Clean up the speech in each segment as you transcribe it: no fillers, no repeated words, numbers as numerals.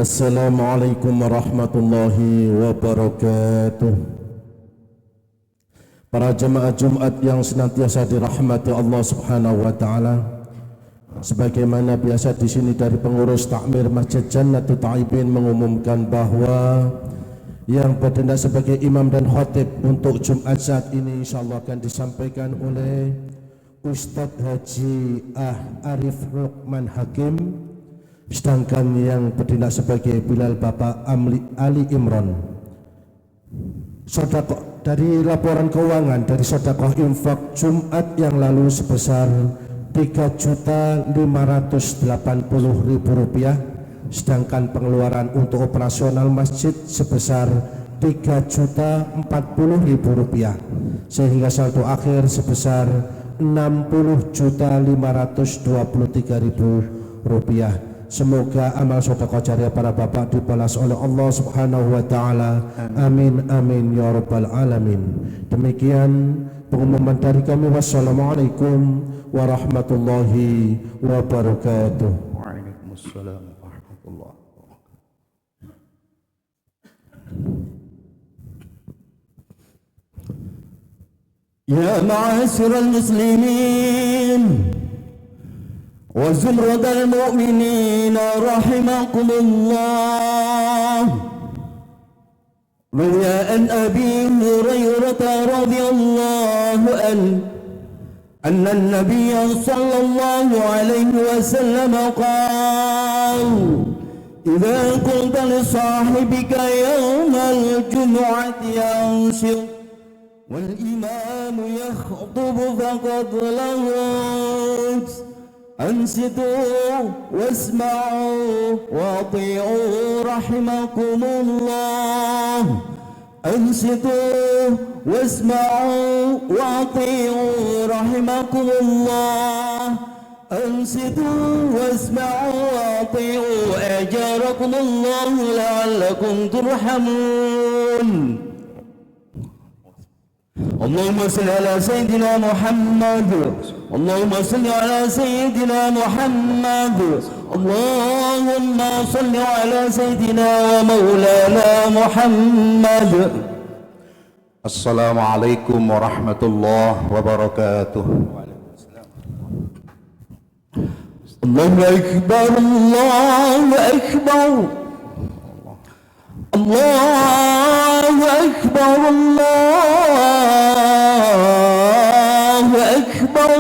Assalamualaikum warahmatullahi wabarakatuh. Para jemaah Jumat yang senantiasa dirahmati Allah Subhanahu wa taala. Sebagaimana biasa di sini dari pengurus takmir Masjid Jannatul Thaibin mengumumkan bahwa yang bertindak sebagai imam dan khatib untuk Jumat saat ini insyaallah akan disampaikan oleh Ustadz Haji Arif Rukman Hakim. Sedangkan yang bertindak sebagai Bilal Bapak Ali Imron. Sedekah dari laporan keuangan dari sedekah infak Jumat yang lalu sebesar Rp3.580.000, sedangkan pengeluaran untuk operasional masjid sebesar Rp3.040.000, sehingga saldo akhir sebesar Rp60.523.000. Semoga amal sedekah jariah para bapak dibalas oleh Allah Subhanahu wa taala. Amin amin ya rabbal alamin. Demikian pengumuman dari kami. Wassalamualaikum warahmatullahi wabarakatuh. Waalaikumsalam warahmatullahi wabarakatuh. Ya ma'asyiral muslimin وزمرة المؤمنين رحمكم الله. روي عن أبي هريرة رضي الله عنه أن النبي صلى الله عليه وسلم قال: إذا قلت لصاحبك يوم الجمعة أنصت والإمام يخطب فقد لغوت، أنصتوا واسمعوا وأطيعوا رحمكم الله. أنصتوا واسمعوا وأطيعوا رحمكم الله. أنصتوا واسمعوا وأطيعوا أجاركم الله لعلكم ترحمون. اللهم صل على سيدنا محمد. اللهم صل على سيدنا محمد. اللهم صل على سيدنا ومولانا محمد. السلام عليكم ورحمة الله وبركاته. الله أكبر الله أكبر الله أكبر الله أكبر.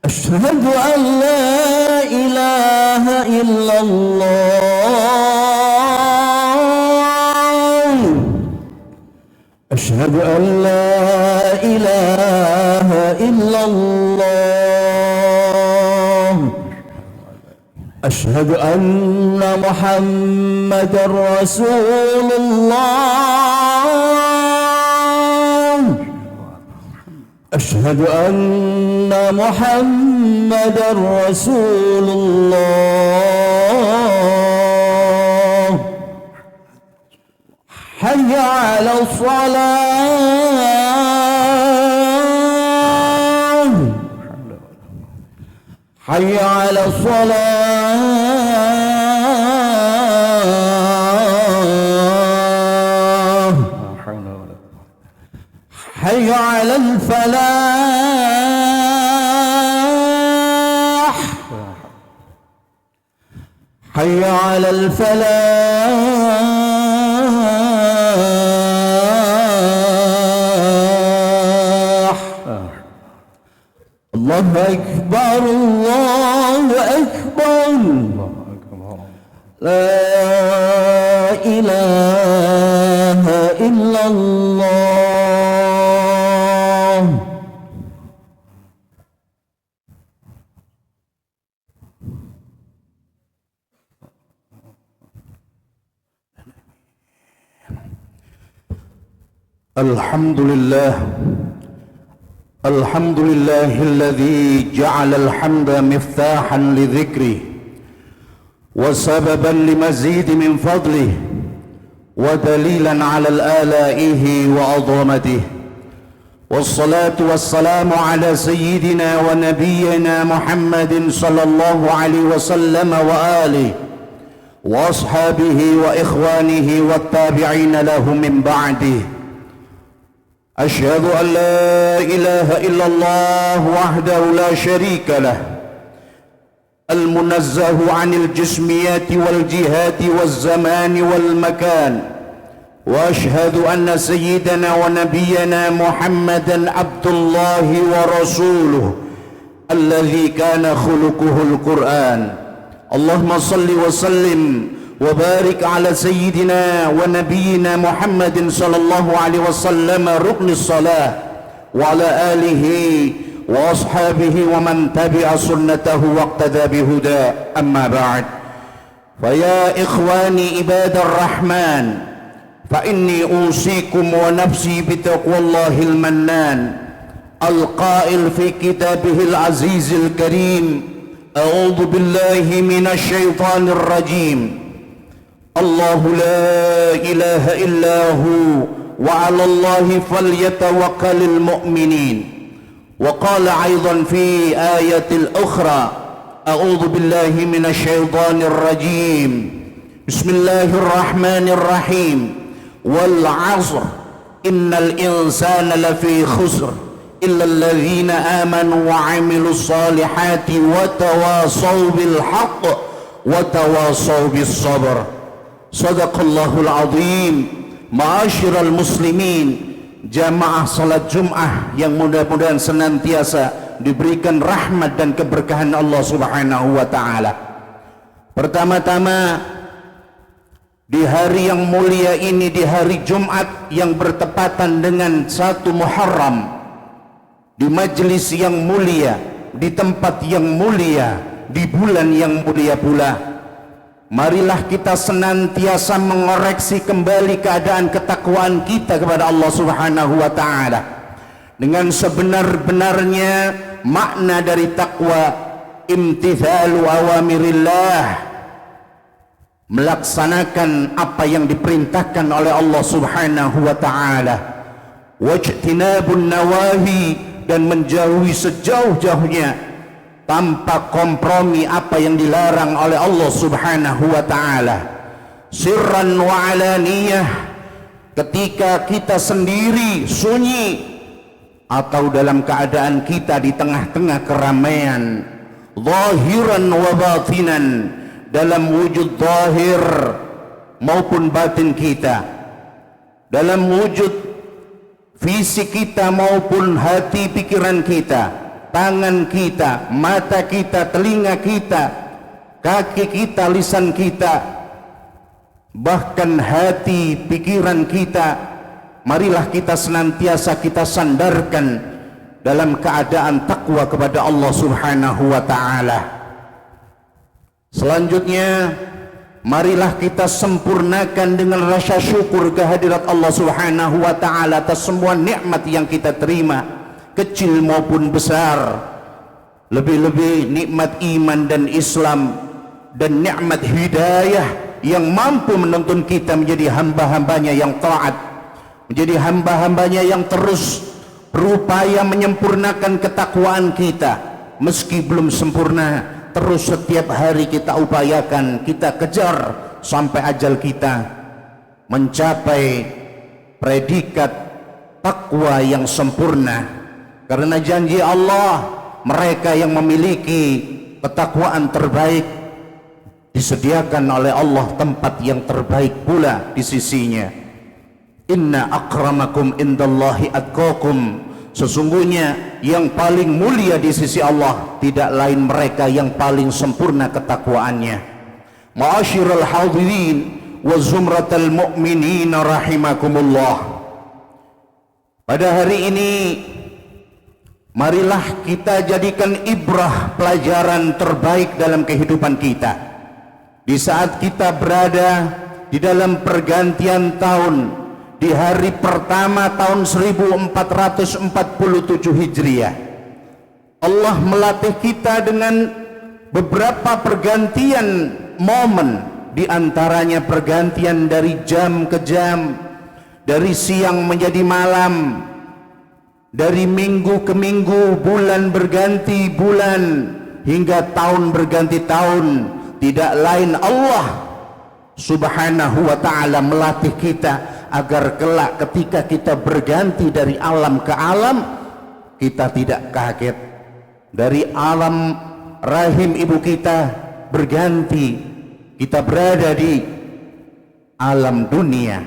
أشهد أن لا إله إلا الله. أشهد أن لا إله إلا الله. أشهد أن محمدًا رسول الله. أشهد أن محمدًا رسول الله. حي على الصلاة. حي على الصلاة. حي على الفلاح. حي على الفلاح. الله أكبر الله أكبر. لا إله إلا الله. الحمد لله. الحمد لله الذي جعل الحمد مفتاحا لذكره وسببا لمزيد من فضله ودليلا على آلائه وعظمته، والصلاة والسلام على سيدنا ونبينا محمد صلى الله عليه وسلم وآله وأصحابه وإخوانه والتابعين لهم من بعده. أشهد أن لا إله إلا الله وحده لا شريك له المنزه عن الجسميات والجهات والزمان والمكان، وأشهد أن سيدنا ونبينا محمدا عبد الله ورسوله الذي كان خلقه القرآن. اللهم صل وسلم وبارك على سيدنا ونبينا محمد صلى الله عليه وسلم ركن الصلاة وعلى آله وأصحابه ومن تبع سنته واقتدى بهداه. أما بعد، فيا إخواني عباد الرحمن، فإني أوصيكم ونفسي بتقوى الله المنان القائل في كتابه العزيز الكريم: أعوذ بالله من الشيطان الرجيم، الله لا إله إلا هو وعلى الله فليتوكل المؤمنين. وقال أيضا في آية الأخرى: أعوذ بالله من الشيطان الرجيم، بسم الله الرحمن الرحيم، والعصر إن الإنسان لفي خسر إلا الذين آمنوا وعملوا الصالحات وتواصوا بالحق وتواصوا بالصبر. صدق الله العظيم. Ma'asyiral muslimin, jamaah salat Jum'ah yang mudah-mudahan senantiasa diberikan rahmat dan keberkahan Allah Subhanahu wa taala. Pertama-tama, di hari yang mulia ini, di hari Jumat yang bertepatan dengan 1 Muharram, di majelis yang mulia, di tempat yang mulia, di bulan yang mulia pula, marilah kita senantiasa mengoreksi kembali keadaan ketakwaan kita kepada Allah Subhanahu wa taala dengan sebenar-benarnya makna dari takwa: imtithalu awamirillah, melaksanakan apa yang diperintahkan oleh Allah Subhanahu wa taala, wajtinabun nawahi, dan menjauhi sejauh-jauhnya tanpa kompromi apa yang dilarang oleh Allah Subhanahu wa taala. Sirran wa alaniyah, ketika kita sendiri sunyi atau dalam keadaan kita di tengah-tengah keramaian. Zahiran wa batinan, dalam wujud zahir maupun batin kita, dalam wujud fisik kita maupun hati pikiran kita, tangan kita, mata kita, telinga kita, kaki kita, lisan kita, bahkan hati pikiran kita, marilah kita senantiasa kita sandarkan dalam keadaan takwa kepada Allah Subhanahu wa taala. Selanjutnya, marilah kita sempurnakan dengan rasa syukur kehadirat Allah Subhanahu wa taala atas semua nikmat yang kita terima, kecil maupun besar, lebih-lebih nikmat iman dan Islam dan nikmat hidayah yang mampu menuntun kita menjadi hamba-hambanya yang taat, menjadi hamba-hambanya yang terus berupaya menyempurnakan ketakwaan kita. Meski belum sempurna, terus setiap hari kita upayakan, kita kejar sampai ajal kita mencapai predikat takwa yang sempurna. Karena janji Allah, mereka yang memiliki ketakwaan terbaik disediakan oleh Allah tempat yang terbaik pula di sisinya. Inna akramakum indallahi atqakum, sesungguhnya yang paling mulia di sisi Allah tidak lain mereka yang paling sempurna ketakwaannya. Ma'asyiral hadirin wa zumratal mu'minin rahimakumullah. Pada hari ini, marilah kita jadikan ibrah, pelajaran terbaik dalam kehidupan kita. Di saat kita berada di dalam pergantian tahun, di hari pertama tahun 1447 Hijriah, Allah melatih kita dengan beberapa pergantian momen, di antaranya pergantian dari jam ke jam, dari siang menjadi malam, dari minggu ke minggu, bulan berganti bulan, hingga tahun berganti tahun. Tidak lain Allah Subhanahu wa ta'ala melatih kita agar kelak ketika kita berganti dari alam ke alam, kita tidak kaget. Dari alam rahim ibu kita berganti, kita berada di alam dunia,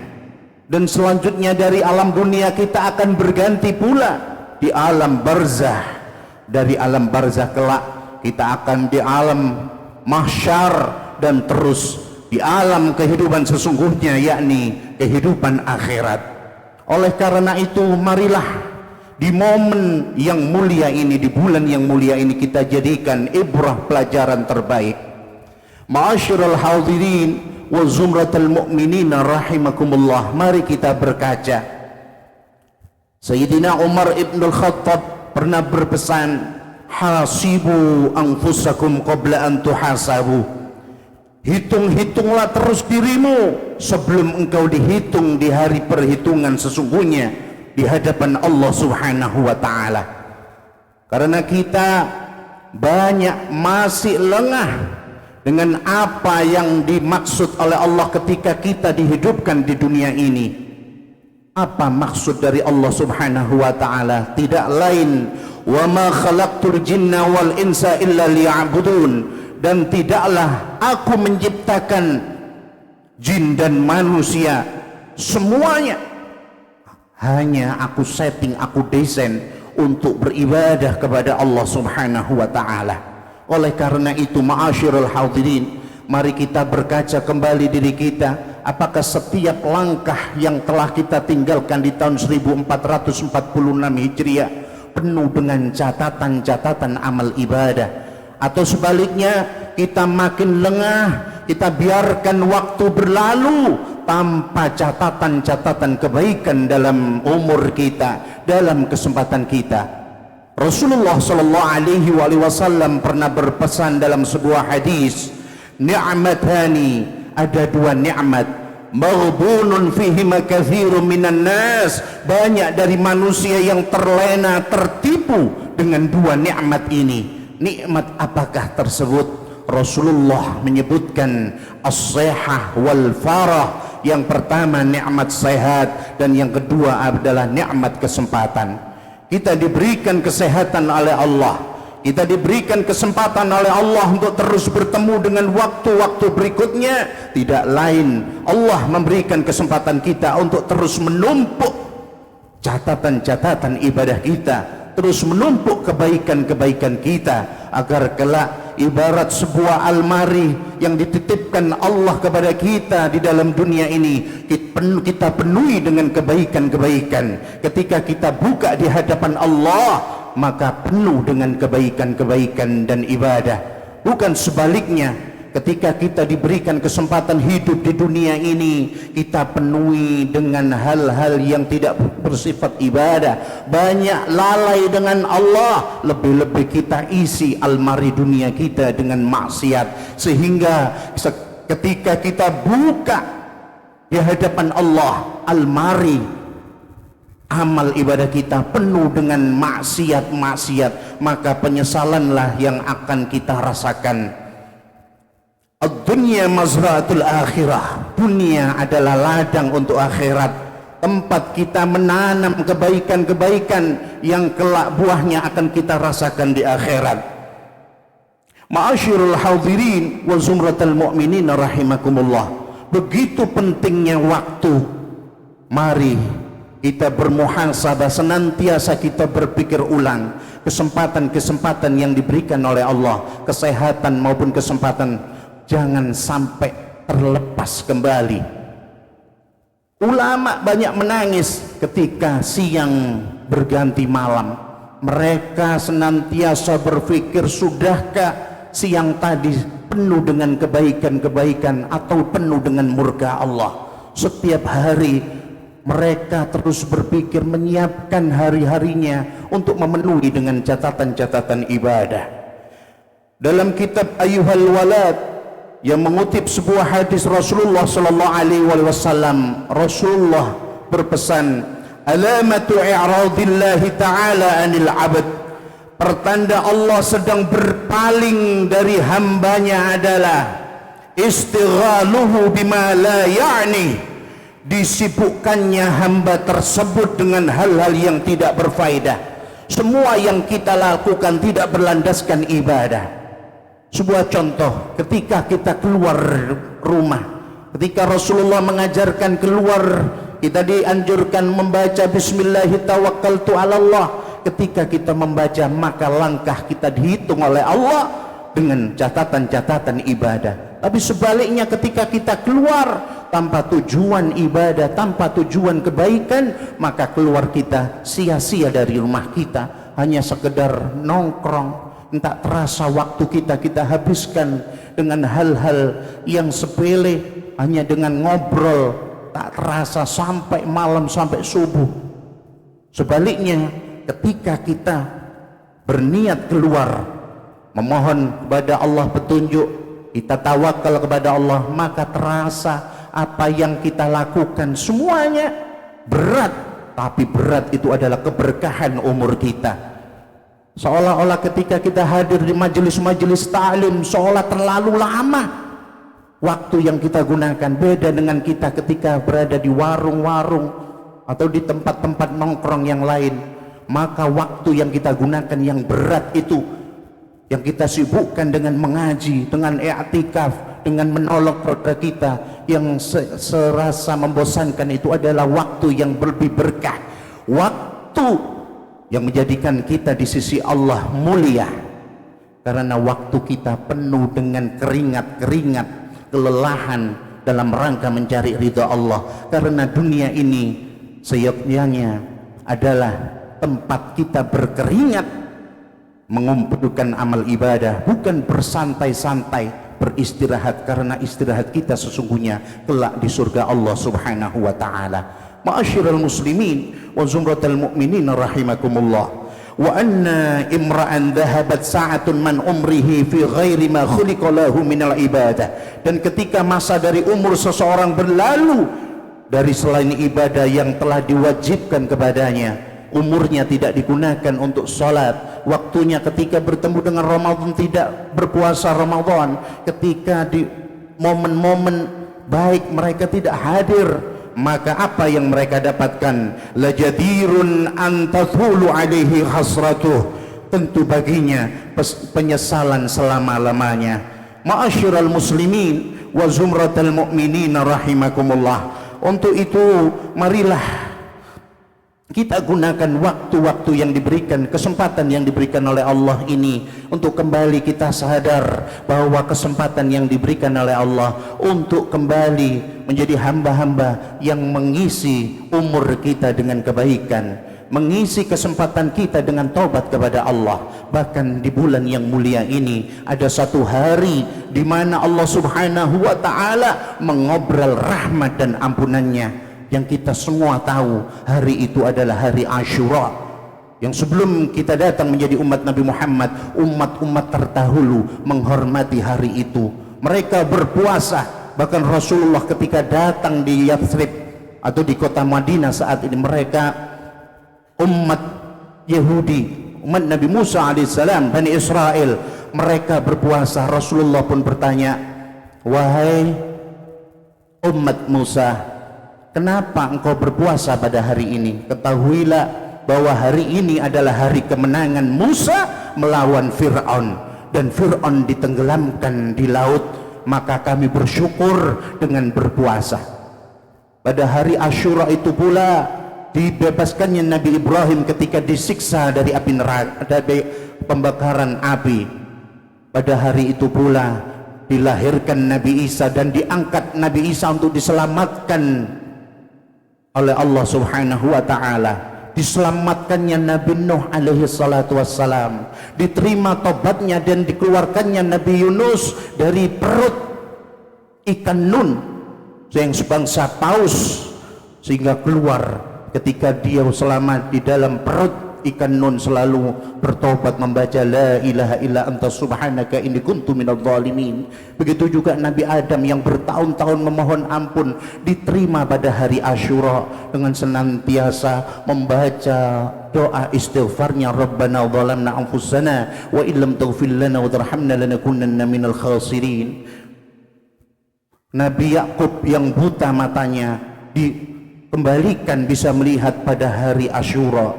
dan selanjutnya dari alam dunia kita akan berganti pula di alam barzah. Dari alam barzah kelak kita akan di alam mahsyar, dan terus di alam kehidupan sesungguhnya, yakni kehidupan akhirat. Oleh karena itu, marilah di momen yang mulia ini, di bulan yang mulia ini, kita jadikan ibrah, pelajaran terbaik. Ma'asyiral hadirin wa zumratal mu'minina rahimakumullah, mari kita berkaca. Sayyidina Umar ibn al-Khattab pernah berpesan, hasibu anfusakum qabla an tuhasabu. Hitung-hitunglah terus dirimu sebelum engkau dihitung di hari perhitungan sesungguhnya di hadapan Allah Subhanahu wa ta'ala. Karena kita banyak masih lengah dengan apa yang dimaksud oleh Allah ketika kita dihidupkan di dunia ini. Apa maksud dari Allah Subhanahu wa ta'ala? Tidak lain, wa ma khalaqtul jinna wal insa illa liya'budun, dan tidaklah aku menciptakan jin dan manusia semuanya, hanya aku setting, aku desain untuk beribadah kepada Allah Subhanahu wa ta'ala. Oleh karena itu, ma'asyiral hadirin, mari kita berkaca kembali diri kita. Apakah setiap langkah yang telah kita tinggalkan di tahun 1446 Hijriah penuh dengan catatan-catatan amal ibadah? Atau sebaliknya, kita makin lengah, kita biarkan waktu berlalu tanpa catatan-catatan kebaikan dalam umur kita, dalam kesempatan kita. Rasulullah sallallahu alaihi wasallam pernah berpesan dalam sebuah hadis, ni'matani, ada dua nikmat, maghbunun fihima katsirun minan nas, banyak dari manusia yang terlena, tertipu dengan dua nikmat ini. Nikmat apakah tersebut? Rasulullah menyebutkan as-sihah wal farah. Yang pertama nikmat sehat, dan yang kedua adalah nikmat kesempatan. Kita diberikan kesehatan oleh Allah, kita diberikan kesempatan oleh Allah untuk terus bertemu dengan waktu-waktu berikutnya. Tidak lain, Allah memberikan kesempatan kita untuk terus menumpuk catatan-catatan ibadah kita, terus menumpuk kebaikan-kebaikan kita, agar kelak ibarat sebuah almari yang dititipkan Allah kepada kita di dalam dunia ini, kita penuhi dengan kebaikan-kebaikan. Ketika kita buka di hadapan Allah, maka penuh dengan kebaikan-kebaikan dan ibadah. Bukan sebaliknya, ketika kita diberikan kesempatan hidup di dunia ini, kita penuhi dengan hal-hal yang tidak bersifat ibadah, banyak lalai dengan Allah, lebih-lebih kita isi almari dunia kita dengan maksiat, sehingga ketika kita buka di hadapan Allah almari amal ibadah kita penuh dengan maksiat-maksiat, maka penyesalanlah yang akan kita rasakan. Ad-dunya mazra'atul akhirah, dunia adalah ladang untuk akhirat, tempat kita menanam kebaikan-kebaikan yang kelak buahnya akan kita rasakan di akhirat. Ma'asyiral hadirin wa zumratal mu'minin rahimakumullah, begitu pentingnya waktu. Mari kita bermuhasabah, senantiasa kita berpikir ulang kesempatan-kesempatan yang diberikan oleh Allah, kesehatan maupun kesempatan, jangan sampai terlepas kembali. Ulama banyak menangis ketika siang berganti malam. Mereka senantiasa berpikir, sudahkah siang tadi penuh dengan kebaikan-kebaikan atau penuh dengan murka Allah? Setiap hari mereka terus berpikir, menyiapkan hari-harinya untuk memenuhi dengan catatan-catatan ibadah. Dalam kitab Ayyuhal Walad yang mengutip sebuah hadis Rasulullah sallallahu alaihi wasallam, Rasulullah berpesan, alamatu i'radillahi ta'ala 'anil 'abd, pertanda Allah sedang berpaling dari hambanya adalah istighaluhu bima la ya'ni, disibukkannya hamba tersebut dengan hal-hal yang tidak berfaedah. Semua yang kita lakukan tidak berlandaskan ibadah. Sebuah contoh, ketika kita keluar rumah, ketika Rasulullah mengajarkan keluar, kita dianjurkan membaca Bismillahirrahmanirrahim. Ketika kita membaca, maka langkah kita dihitung oleh Allah dengan catatan-catatan ibadah. Tapi sebaliknya, ketika kita keluar tanpa tujuan ibadah, tanpa tujuan kebaikan, maka keluar kita sia-sia dari rumah kita, hanya sekedar nongkrong. Tak terasa waktu kita habiskan dengan hal-hal yang sepele, hanya dengan ngobrol, tak terasa sampai malam, sampai subuh. Sebaliknya, ketika kita berniat keluar memohon kepada Allah petunjuk, kita tawakal kepada Allah, maka terasa apa yang kita lakukan semuanya berat, tapi berat itu adalah keberkahan umur kita. Seolah-olah ketika kita hadir di majelis-majelis ta'lim, seolah terlalu lama waktu yang kita gunakan. Beda dengan kita ketika berada di warung-warung atau di tempat-tempat nongkrong yang lain, maka waktu yang kita gunakan yang berat itu, yang kita sibukkan dengan mengaji, dengan i'tikaf, dengan menolong keluarga kita, yang serasa membosankan, itu adalah waktu yang lebih berkah, waktu yang menjadikan kita di sisi Allah mulia, karena waktu kita penuh dengan keringat-keringat, kelelahan dalam rangka mencari ridha Allah. Karena dunia ini seyogyanya adalah tempat kita berkeringat mengumpulkan amal ibadah, bukan bersantai-santai beristirahat, karena istirahat kita sesungguhnya kelak di surga Allah Subhanahu wa taala. Ma'asyiral muslimin wa zumratal mu'minin rahimakumullah, wa anna imra'an dhahabat sa'atun man umrihi fi ghairi ma khuliqa lahu minal ibadah. Dan ketika masa dari umur seseorang berlalu dari selain ibadah yang telah diwajibkan kepadanya, umurnya tidak digunakan untuk salat, waktunya ketika bertemu dengan Ramadan tidak berpuasa Ramadan, ketika di momen-momen baik mereka tidak hadir, maka apa yang mereka dapatkan? Lajadirun an tathulu alaihi hasratuh, tentu baginya penyesalan selama-lamanya. Ma'asyiral muslimin wa zumratal mu'minin rahimakumullah. Untuk itu marilah kita gunakan waktu-waktu yang diberikan, kesempatan yang diberikan oleh Allah ini, untuk kembali kita sadar bahwa kesempatan yang diberikan oleh Allah untuk kembali menjadi hamba-hamba yang mengisi umur kita dengan kebaikan, mengisi kesempatan kita dengan taubat kepada Allah. Bahkan di bulan yang mulia ini ada satu hari di mana Allah Subhanahu wa taala mengobrol rahmat dan ampunannya, yang kita semua tahu hari itu adalah hari Asyura, yang sebelum kita datang menjadi umat Nabi Muhammad, umat-umat terdahulu menghormati hari itu. Mereka berpuasa, bahkan Rasulullah ketika datang di Yathrib atau di kota Madinah saat ini, mereka umat Yahudi, umat Nabi Musa alaihissalam, Bani Israel, mereka berpuasa. Rasulullah pun bertanya, wahai umat Musa, kenapa engkau berpuasa pada hari ini? Ketahuilah bahwa hari ini adalah hari kemenangan Musa melawan Fir'aun, dan Fir'aun ditenggelamkan di laut, maka kami bersyukur dengan berpuasa. Pada hari Asyura itu pula dibebaskannya Nabi Ibrahim ketika disiksa dari api neraka, dari pembakaran api. Pada hari itu pula dilahirkan Nabi Isa dan diangkat Nabi Isa untuk diselamatkan oleh Allah Subhanahu wa taala. Diselamatkannya Nabi Nuh alaihi salatu wassalam, diterima tobatnya dan dikeluarkannya Nabi Yunus dari perut ikan nun yang sebangsa paus, sehingga keluar ketika dia selamat di dalam perut ikan nun selalu bertobat membaca la ilaha illa anta subhanaka inni kuntu minadh dhalimin. Begitu juga Nabi Adam yang bertahun-tahun memohon ampun, diterima pada hari Asyura dengan senantiasa membaca doa istighfarnya, Rabbana dhalamna anfusana wa illam taghfir lana wa tarhamna lanakunanna minal khasirin. Nabi Yakub yang buta matanya dikembalikan bisa melihat pada hari Asyura.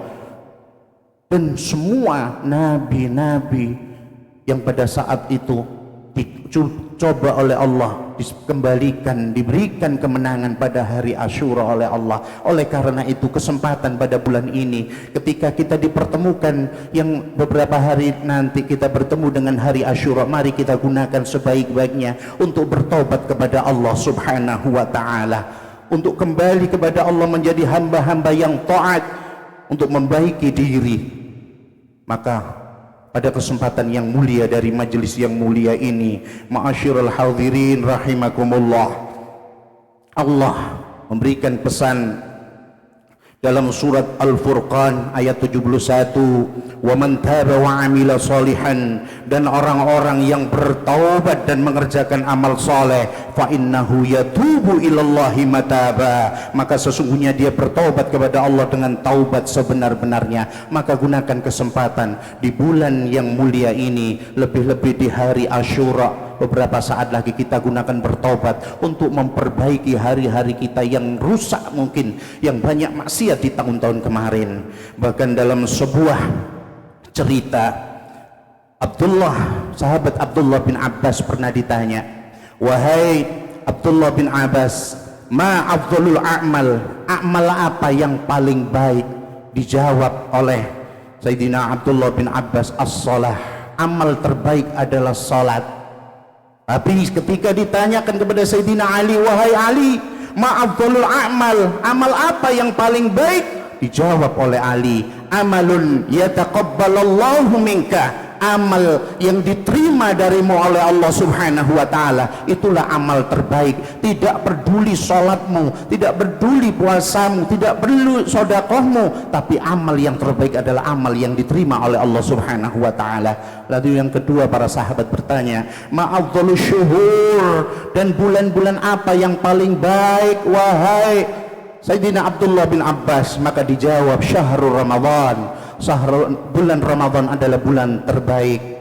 Dan semua nabi-nabi yang pada saat itu dicoba oleh Allah dikembalikan, diberikan kemenangan pada hari Asyura oleh Allah. Oleh karena itu kesempatan pada bulan ini ketika kita dipertemukan yang beberapa hari nanti kita bertemu dengan hari Asyura, mari kita gunakan sebaik-baiknya untuk bertobat kepada Allah Subhanahu wa taala, untuk kembali kepada Allah menjadi hamba-hamba yang taat, untuk membaiki diri. Maka pada kesempatan yang mulia dari majelis yang mulia ini, ma'asyiral hadirin rahimakumullah, Allah memberikan pesan dalam surat Al-Furqan ayat 71, wa man taba wa amila salihan, dan orang-orang yang bertaubat dan mengerjakan amal soleh, fa innahu yatubu ilallahi mataba, maka sesungguhnya dia bertaubat kepada Allah dengan taubat sebenar-benarnya. Maka gunakan kesempatan di bulan yang mulia ini, lebih-lebih di hari Asyura, beberapa saat lagi kita gunakan bertobat untuk memperbaiki hari-hari kita yang rusak, mungkin yang banyak maksiat di tahun-tahun kemarin. Bahkan dalam sebuah cerita, sahabat Abdullah bin Abbas pernah ditanya, wahai Abdullah bin Abbas, ma afdalul a'mal, amal apa yang paling baik? Dijawab oleh Sayyidina Abdullah bin Abbas, as-salah, amal terbaik adalah salat. Tapi ketika ditanyakan kepada Sayyidina Ali, wahai Ali, ma afdalul a'mal, amal apa yang paling baik? Dijawab oleh Ali, amalun yataqabbalallahu minka, amal yang diterima darimu oleh Allah Subhanahu wa taala, itulah amal terbaik. Tidak peduli salatmu, tidak peduli puasamu, tidak perlu sedekahmu, tapi amal yang terbaik adalah amal yang diterima oleh Allah Subhanahu wa taala. Lalu yang kedua, para sahabat bertanya, ma'afdhalus syuhur, dan bulan-bulan apa yang paling baik wahai Sayyidina Abdullah bin Abbas? Maka dijawab, syahrul Ramadan, bulan Ramadan adalah bulan terbaik.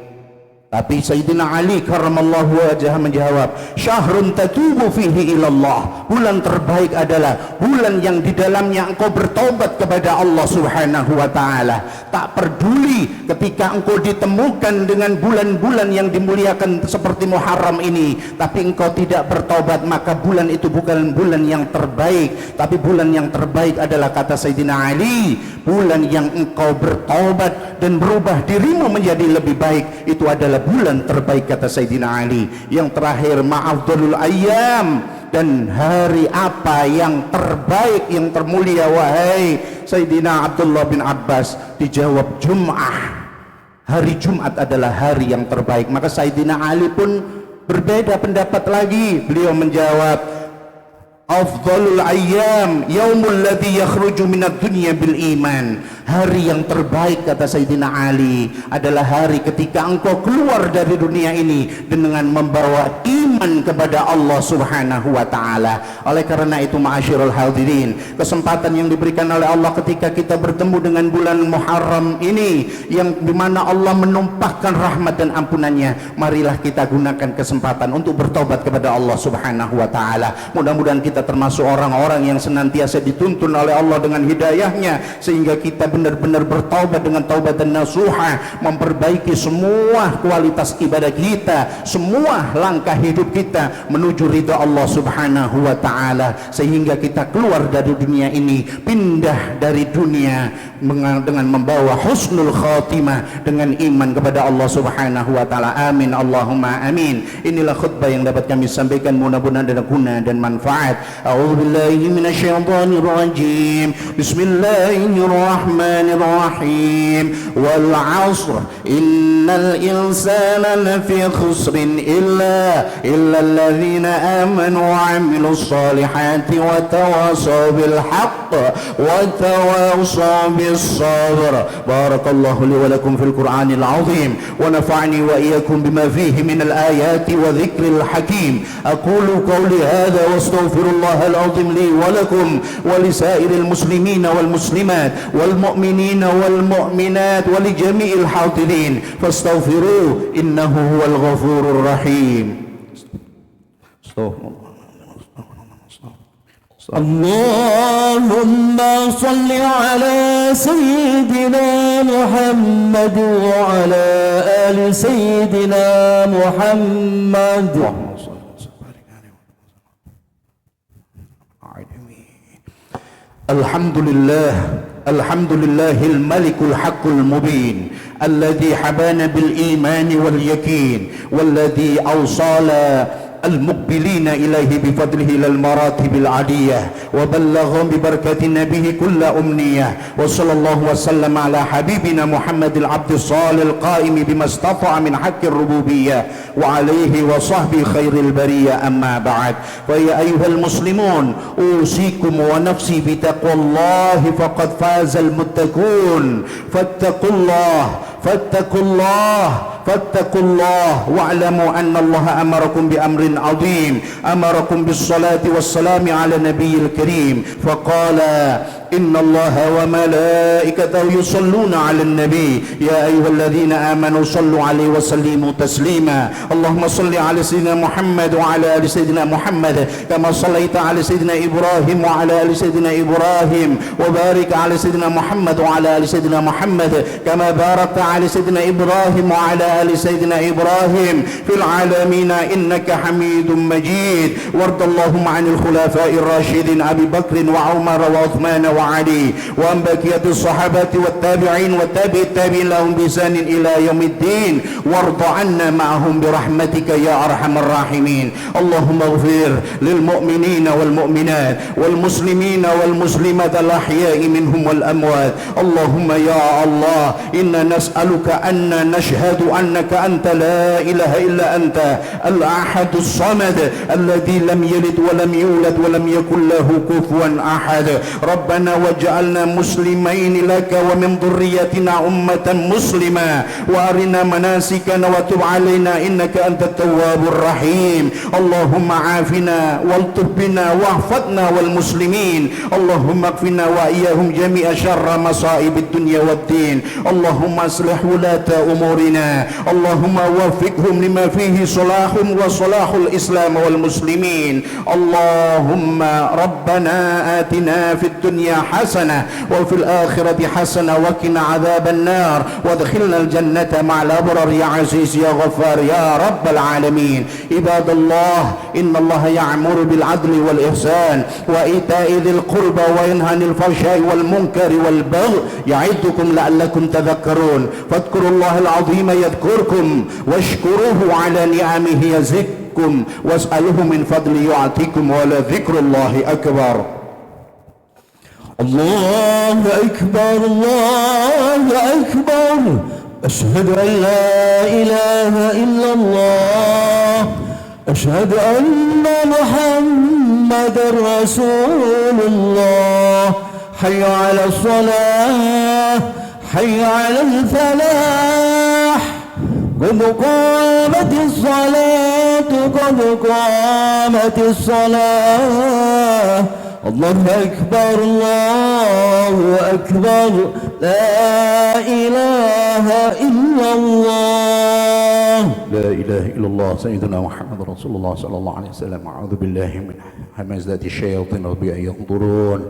Tapi Sayyidina Ali karramallahu wajhah menjawab, syahrun tatubu fihi ilallah, bulan terbaik adalah bulan yang di dalamnya engkau bertobat kepada Allah Subhanahu wa taala. Tak peduli ketika engkau ditemukan dengan bulan-bulan yang dimuliakan seperti Muharram ini, tapi engkau tidak bertobat, maka bulan itu bukan bulan yang terbaik. Tapi bulan yang terbaik adalah, kata Sayyidina Ali, bulan yang engkau bertobat dan berubah dirimu menjadi lebih baik, itu adalah bulan terbaik, kata Sayyidina Ali. Yang terakhir, ma'afdalul ayyam, dan hari apa yang terbaik, yang termulia wahai Sayyidina Abdullah bin Abbas? Dijawab, Jum'ah, hari Jumat adalah hari yang terbaik. Maka Sayyidina Ali pun berbeda pendapat lagi. Beliau menjawab, afdalul ayyam yaumul ladzi yakhruju minad dunya bil iman, hari yang terbaik, kata Sayyidina Ali, adalah hari ketika engkau keluar dari dunia ini dengan membawa iman kepada Allah Subhanahu wa taala. Oleh karena itu, ma'asyiral hadirin, kesempatan yang diberikan oleh Allah ketika kita bertemu dengan bulan Muharram ini, yang dimana Allah menumpahkan rahmat dan ampunannya, marilah kita gunakan kesempatan untuk bertobat kepada Allah Subhanahu wa taala. Mudah-mudahan kita termasuk orang-orang yang senantiasa dituntun oleh Allah dengan hidayahnya, sehingga kita benar-benar bertaubat dengan taubatan nasuha, memperbaiki semua kualitas ibadah kita, semua langkah hidup kita menuju ridha Allah Subhanahu wa taala, sehingga kita keluar dari dunia ini, pindah dari dunia dengan membawa husnul khatimah, dengan iman kepada Allah Subhanahu wa taala. Amin Allahumma amin. Inilah khutbah yang dapat kami sampaikan, mudah-mudahan ada guna dan manfaat. A'udzubillahi minasyaitonir rajim. Bismillahirrahmanirrahim. Wal 'ashr innal insana lafi khusrin illa alladhina amanu wa 'amilus solihati wa tawasaw bil haqq wa tawasaw bis sabr. Barakallahu li wa lakum fil Qur'anil 'azim wa nafa'ani wa iyyakum bima fihi minal ayati wa dhikril hakim. Aqulu qawli hadha wa astaghfirullah al-'azim li wa lakum wa li sa'iril muslimina wal muslimat wal mu'minina wal mu'minat wa li jami'il hadirin fastaghfiruhu innahu huwal ghafurur rahim. Astaghfirullah. اللهم صل على سيدنا محمد وعلى آل سيدنا محمد. الحمد لله الملك الحق المبين الذي حبانا بالإيمان واليقين والذي أوصل المقبلين إليه بفضله إلى المراتب العالية وبلغهم ببركة نبيه كل أمنية. وصلى الله وسلم على حبيبنا محمد العبد الصالح القائم بما استطاع من حق الربوبية وعليه وصحبه خير البرية. أما بعد، فيا أيها المسلمون أوصيكم ونفسي بتقوى الله فقد فاز المتقون. فاتقوا الله واعلموا أن الله أمركم بأمر عظيم، أمركم بالصلاة والسلام على النبي الكريم فقال إن الله وملائكته يصلون على النبي يا أيها الذين آمنوا صلوا عليه وسلموا تسليما. اللهم صل على سيدنا محمد وعلى آل سيدنا محمد كما صليت على سيدنا إبراهيم وعلى آل سيدنا إبراهيم وبارك على سيدنا محمد وعلى آل سيدنا محمد كما باركت على سيدنا إبراهيم وعلى آل سيدنا إبراهيم في العالمين إنك حميد مجيد. وارض اللهم عن الخلفاء الراشدين أبي بكر وعمر وعثمان وعلي وعن بقية الصحابة والتابعين والتابع التابعين لهم بإحسان إلى يوم الدين وارض عنا معهم برحمتك يا أرحم الراحمين. اللهم اغفر للمؤمنين والمؤمنات والمسلمين والمسلمات الأحياء منهم والأموات. اللهم يا الله إنا نسألك أن نشهد أنك أنت لا إله إلا أنت الأحد الصمد الذي لم يلد ولم يولد ولم يكن له كفوا أحد. ربنا واجعلنا مسلمين لك ومن ذريتنا أمة مسلمة وأرنا مناسكنا وتب علينا إنك أنت التواب الرحيم. اللهم عافنا والطف بنا واحفظنا والمسلمين. اللهم اكفنا وإياهم جميع شر مصائب الدنيا والدين. اللهم اصلح ولاة أمورنا، اللهم وفقهم لما فيه صلاحهم وصلاح الإسلام والمسلمين. اللهم ربنا آتنا في الدنيا حسنة وفي الآخرة حسنة وقنا عذاب النار وادخلنا الجنة مع الأبرار يا عزيز يا غفار يا رب العالمين. عباد الله إن الله يأمر بالعدل والإحسان وإيتاء ذي القربى وينهى عن الفحشاء والمنكر والبغي يعظكم لعلكم تذكرون. فاذكروا الله العظيم يذكركم واشكروه على نعمه يزدكم واسألوه من فضله يعطيكم ولذكر الله أكبر. الله أكبر الله أكبر. أشهد أن لا إله إلا الله. أشهد أن محمد رسول الله. حي على الصلاة حي على الفلاح. قد قامت الصلاة قد قامت الصلاة. الله أكبر الله أكبر لا إله إلا الله. لا إله إلا الله سيدنا محمد رسول الله صلى الله عليه وسلم. أعوذ بالله من همزات الشياطين ربي أن يحضرون.